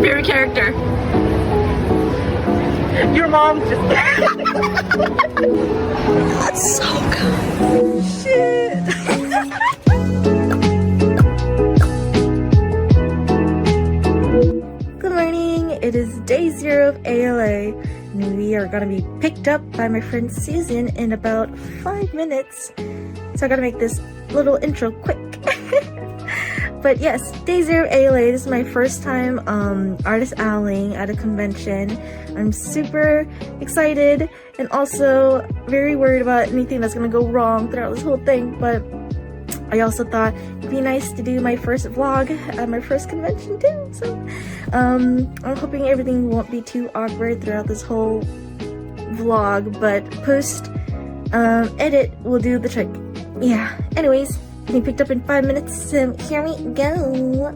Favorite character? Your mom just. That's so good. Shit. Good morning. It is day 0 of ALA. And we are gonna be picked up by my friend Susan in about 5 minutes. So I gotta make this little intro quick. But yes, day 0 ALA. This is my first time artist owling at a convention. I'm super excited and also very worried about anything that's gonna go wrong throughout this whole thing. But I also thought it'd be nice to do my first vlog at my first convention too. So I'm hoping everything won't be too awkward throughout this whole vlog, but post edit will do the trick. Yeah, anyways, getting picked up in 5 minutes, so here we go.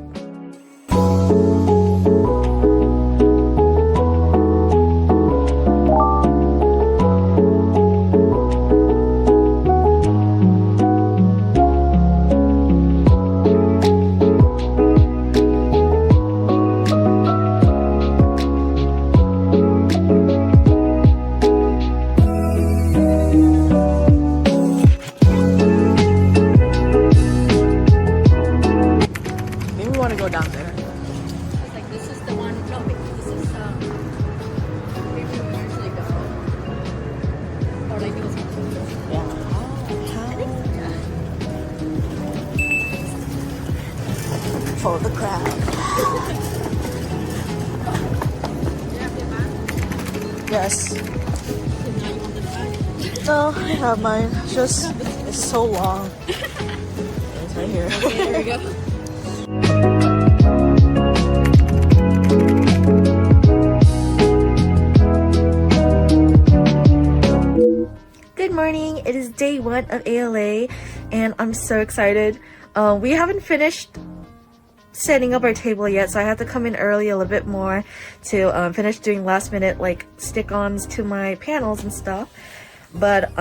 For the crowd. Yes. No, I have mine. Just it's so long. It's right here. Okay, there we go. Good morning. It is day 1 of ALA, and I'm so excited. We haven't finished setting up our table yet, so I have to come in early a little bit more to finish doing last minute like stick-ons to my panels and stuff. But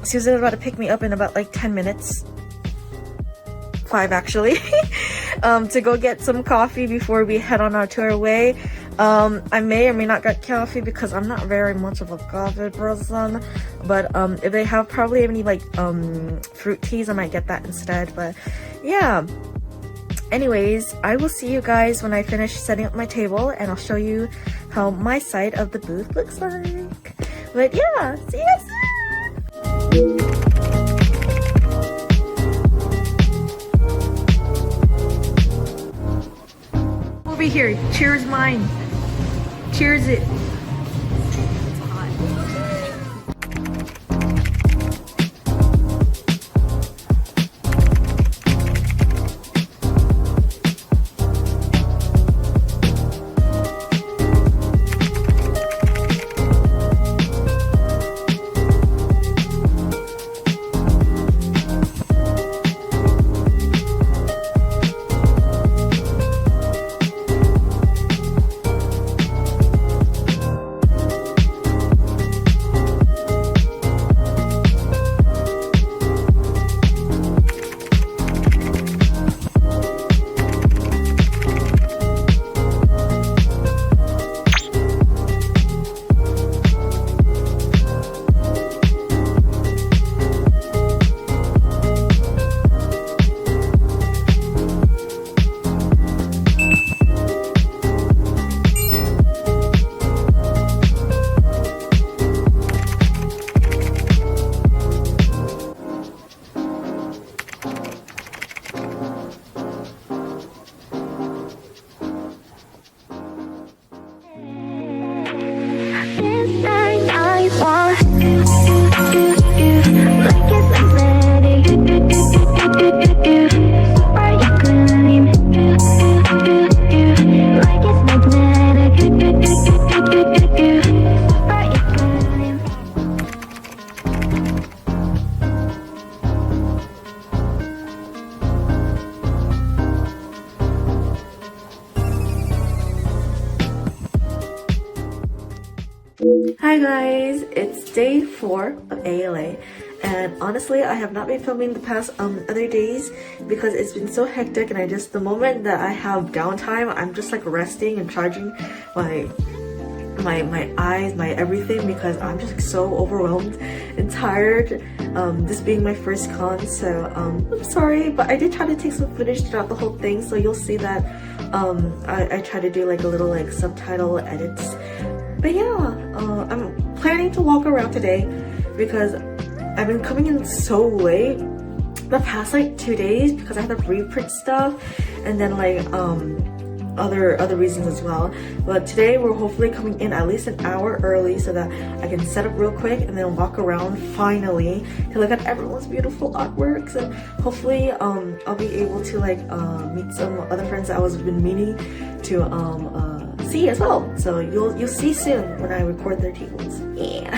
Susan's about to pick me up in about like 10 minutes, 5 actually, to go get some coffee before we head on our tour way. I may or may not get coffee because I'm not very much of a coffee person, but if they have probably any like fruit teas, I might get that instead. But yeah, anyways, I will see you guys when I finish setting up my table, and I'll show you how my side of the booth looks like. But yeah, see you guys soon! Over here, cheers mine. Cheers it. Hi guys, it's day 4 of ALA, And honestly, I have not been filming the past other days because it's been so hectic, and the moment that I have downtime, I'm just like resting and charging my eyes, my everything, because I'm just so overwhelmed and tired, this being my first con. So I'm sorry, but I did try to take some footage throughout the whole thing, so you'll see that I try to do like a little like subtitle edits. But yeah, I'm planning to walk around today because I've been coming in so late the past like 2 days because I had to reprint stuff, and then like other reasons as well. But today we're hopefully coming in at least an hour early so that I can set up real quick and then walk around finally to look at everyone's beautiful artworks, and hopefully I'll be able to like meet some other friends that I was been meaning to see as well. So you'll see soon when I record their tables. Yeah.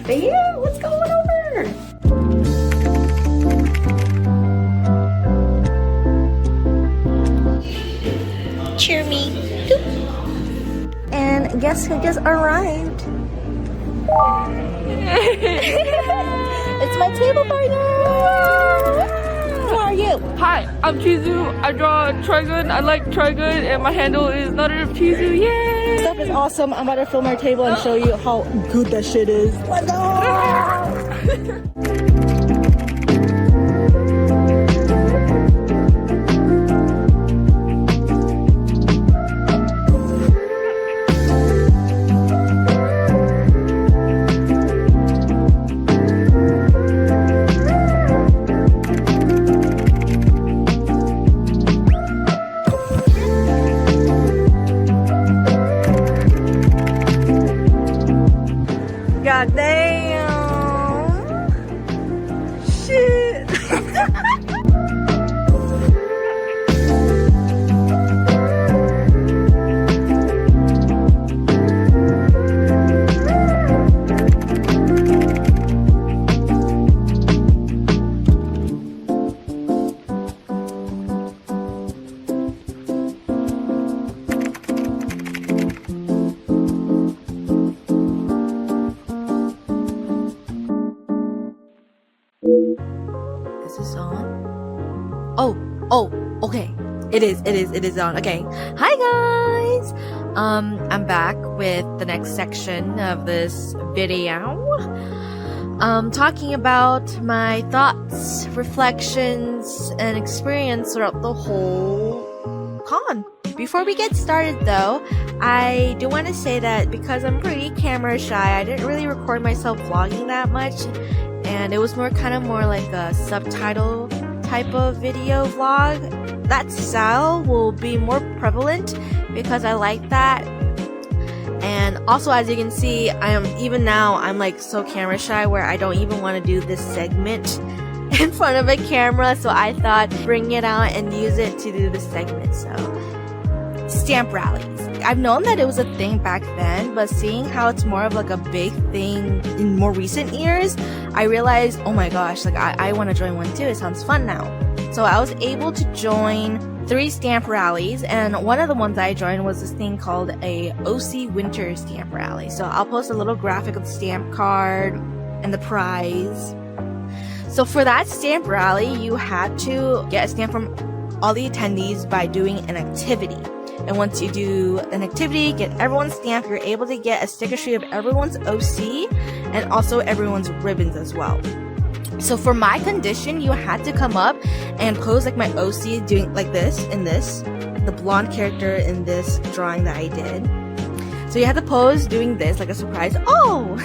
But yeah, let's go on over. Cheer me. And guess who just arrived? It's my table partner. Who are you? Hi, I'm Chizu. I draw Trigun. I like Trigun, and my handle is Nutter of Chizu. Yay! Stuff is awesome. I'm about to film our table and show you how good that shit is. Let's go! God damn. Shit. Is this on? Oh, okay. It is on. Okay. Hi guys! I'm back with the next section of this video. Talking about my thoughts, reflections, and experience throughout the whole con. Before we get started though, I do want to say that because I'm pretty camera shy, I didn't really record myself vlogging that much, and it was more like a subtitle type of video vlog. That style will be more prevalent because I like that. And also, as you can see, I'm like so camera shy where I don't even want to do this segment in front of a camera, so I thought bring it out and use it to do the segment. So stamp rallies. I've known that it was a thing back then, but seeing how it's more of like a big thing in more recent years, I realized, oh my gosh, like I want to join one too. It sounds fun now. So I was able to join 3 stamp rallies, and one of the ones I joined was this thing called a OC Winter Stamp Rally. So I'll post a little graphic of the stamp card and the prize. So for that stamp rally, you had to get a stamp from all the attendees by doing an activity. And once you do an activity, get everyone's stamp, you're able to get a sticker sheet of everyone's OC and also everyone's ribbons as well. So for my condition, you had to come up and pose like my OC doing like this in this, the blonde character in this drawing that I did. So you had to pose doing this like a surprise. Oh!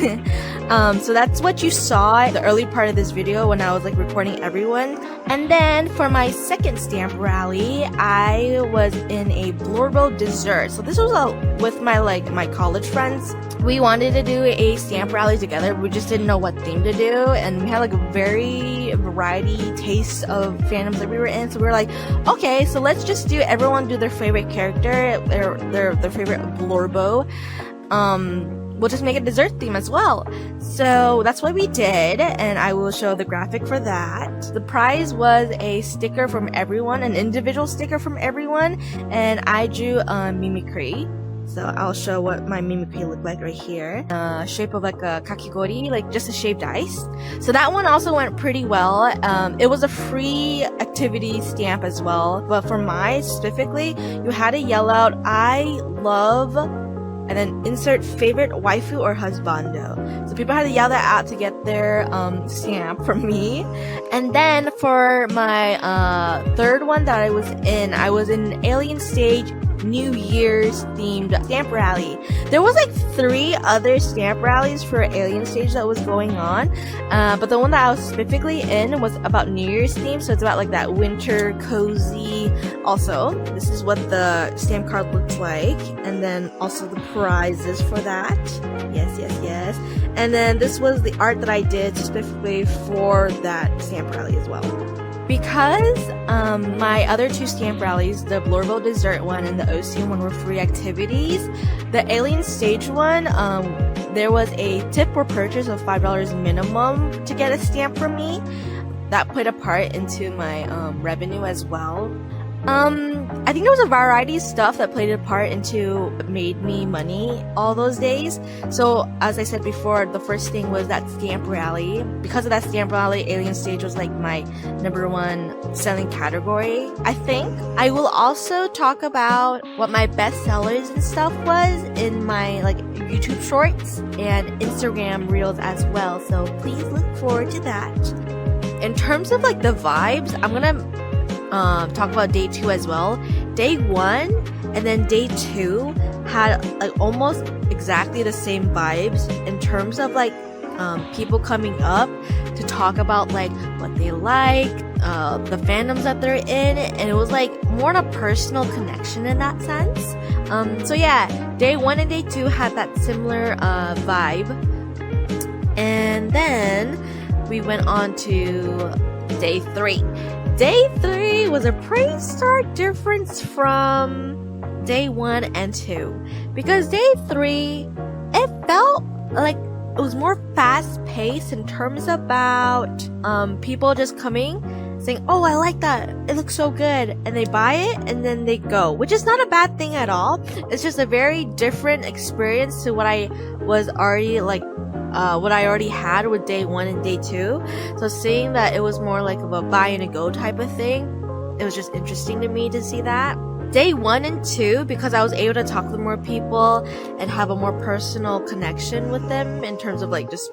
So that's what you saw in the early part of this video when I was like recording everyone. And then for my second stamp rally, I was in a Blorbo dessert. So this was with my college friends. We wanted to do a stamp rally together. We just didn't know what theme to do, and we had like a very variety taste of fandoms that we were in. So we were like, okay, so let's just do everyone do their favorite character, their favorite Blorbo. We'll just make a dessert theme as well. So that's what we did, and I will show the graphic for that. The prize was a sticker from everyone, an individual sticker from everyone, and I drew mimicry. So I'll show what my mimicry looked like right here. Shape of like a kakigori, like just a shaved ice. So that one also went pretty well. It was a free activity stamp as well. But for mine specifically, you had to yell out, "I love," and then insert favorite waifu or husbando. So people had to yell that out to get their stamp from me. And then for my third one that I was in Alien Stage New Year's themed stamp rally. There was like 3 other stamp rallies for Alien Stage that was going on, but the one that I was specifically in was about New Year's theme, so it's about like that winter cozy. Also, this is what the stamp card looks like, and then also the prizes for that. Yes. And then this was the art that I did specifically for that stamp rally as well. Because my other 2 stamp rallies, the Blorville Dessert one and the Ocean one, were free activities, the Alien Stage one, there was a tip or purchase of $5 minimum to get a stamp from me. That played a part into my revenue as well. I think there was a variety of stuff that played a part into what made me money all those days. So as I said before, the first thing was that stamp rally. Because of that stamp rally, Alien Stage was like my #1 selling category, I think. I will also talk about what my best sellers and stuff was in my like YouTube shorts and Instagram reels as well. So please look forward to that. In terms of like the vibes, I'm gonna talk about day 2 as well. Day 1 and then day 2 had like almost exactly the same vibes in terms of like people coming up to talk about like what they like, the fandoms that they're in, and it was like more of a personal connection in that sense. So yeah, day 1 and day 2 had that similar vibe, and then we went on to day 3. Day 3 was a pretty stark difference from day 1 and 2. Because day 3, it felt like it was more fast-paced in terms about people just coming, saying, "Oh, I like that. It looks so good." And they buy it and then they go. Which is not a bad thing at all. It's just a very different experience to what I was already like what I already had with day 1 and day 2. So seeing that it was more like of a buy and a go type of thing, it was just interesting to me to see that. Day 1 and 2, because I was able to talk to more people and have a more personal connection with them in terms of like just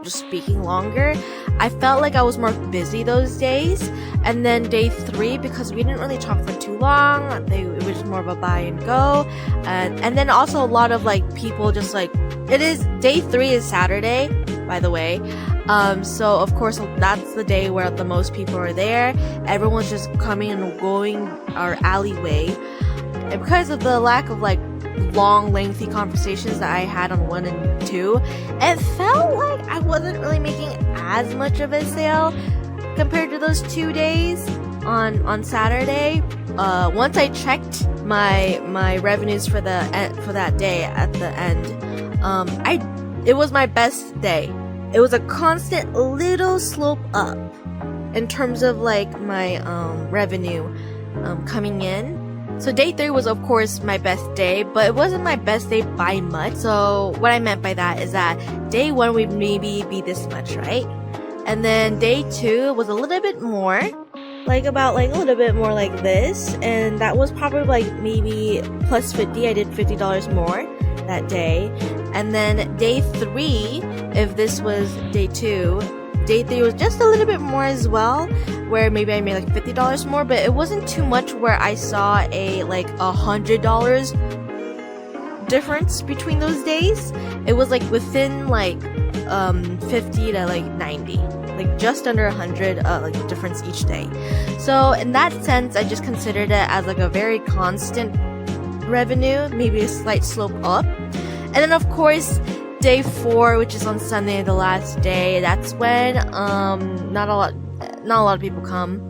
speaking longer, I felt like I was more busy those days. And then day 3, because we didn't really talk for too long, it was more of a buy and go. And then also a lot of like people just like, day 3 is Saturday, by the way. So of course that's the day where the most people are there. Everyone's just coming and going our alleyway. And because of the lack of like long, lengthy conversations that I had on 1 and 2, it felt like I wasn't really making as much of a sale compared to those 2 days on Saturday. Once I checked my revenues for that day at the end, it was my best day. It was a constant little slope up in terms of like my revenue coming in. So day 3 was of course my best day, but it wasn't my best day by much. So what I meant by that is that day 1 would maybe be this much, right? And then day 2 was a little bit more, like about like a little bit more like this, and that was probably like maybe plus 50. I did $50 more that day. And then day 3, if this was day 2, day 3 was just a little bit more as well, where maybe I made like $50 more, but it wasn't too much where I saw a like $100 difference between those days. It was like within like 50 to like 90, like just under 100 like difference each day. So in that sense, I just considered it as like a very constant revenue, maybe a slight slope up. And then of course day 4, which is on Sunday, the last day, that's when not a lot of people come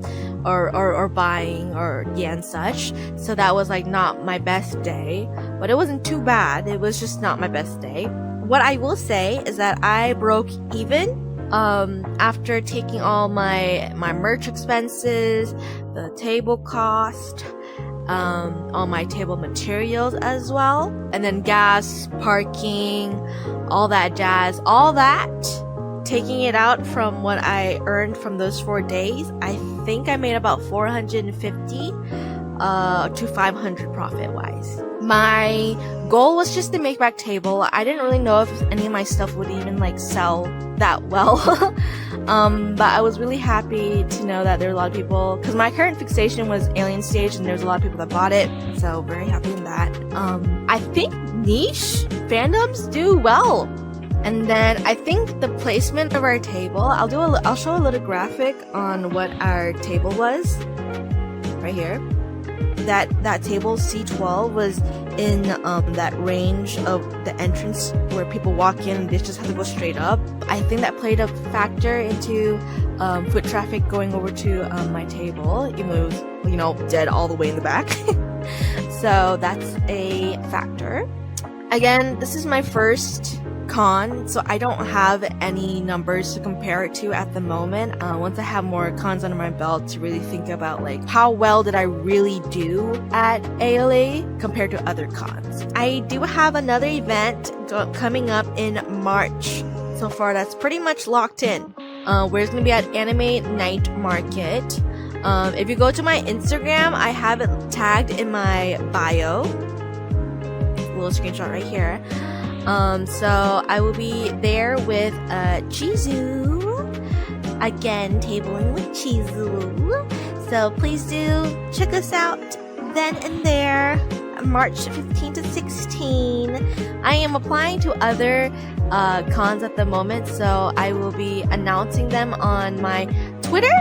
or buying or and such. So that was like not my best day, but it wasn't too bad. It was just not my best day. What I will say is that I broke even after taking all my merch expenses, the table cost, on my table materials as well. And then gas, parking, all that jazz, all that, taking it out from what I earned from those 4 days, I think I made about 450 to 500 profit wise. My goal was just to make back table. I didn't really know if any of my stuff would even like sell that well. But I was really happy to know that there were a lot of people, because my current fixation was Alien Stage and there's a lot of people that bought it, so very happy in that. I think niche fandoms do well. And then I think the placement of our table, I'll show a little graphic on what our table was right here. That table C12 was in that range of the entrance where people walk in and they just have to go straight up. I think that played a factor into foot traffic going over to my table, even though it was, dead all the way in the back. So that's a factor. Again, this is my first con, so I don't have any numbers to compare it to at the moment. Once I have more cons under my belt to really think about like how well did I really do at ALA compared to other cons. I do have another event coming up in March. So far that's pretty much locked in. Where it's gonna be at Anime Night Market. If you go to my Instagram, I have it tagged in my bio. A little screenshot right here. So I will be there with Chizu. Again, tabling with Chizu. So please do check us out then and there, March 15 to 16. I am applying to other cons at the moment, so I will be announcing them on my Twitter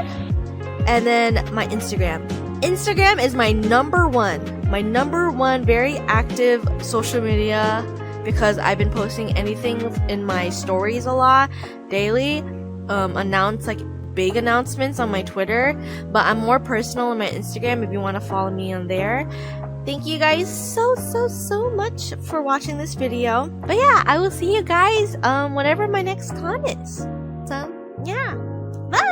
and then my Instagram. Instagram is my number one very active social media, because I've been posting anything in my stories a lot daily, announce like big announcements on my Twitter, but I'm more personal on my Instagram if you want to follow me on there. Thank you guys so much for watching this video. But yeah, I will see you guys whenever my next con is. So yeah, bye.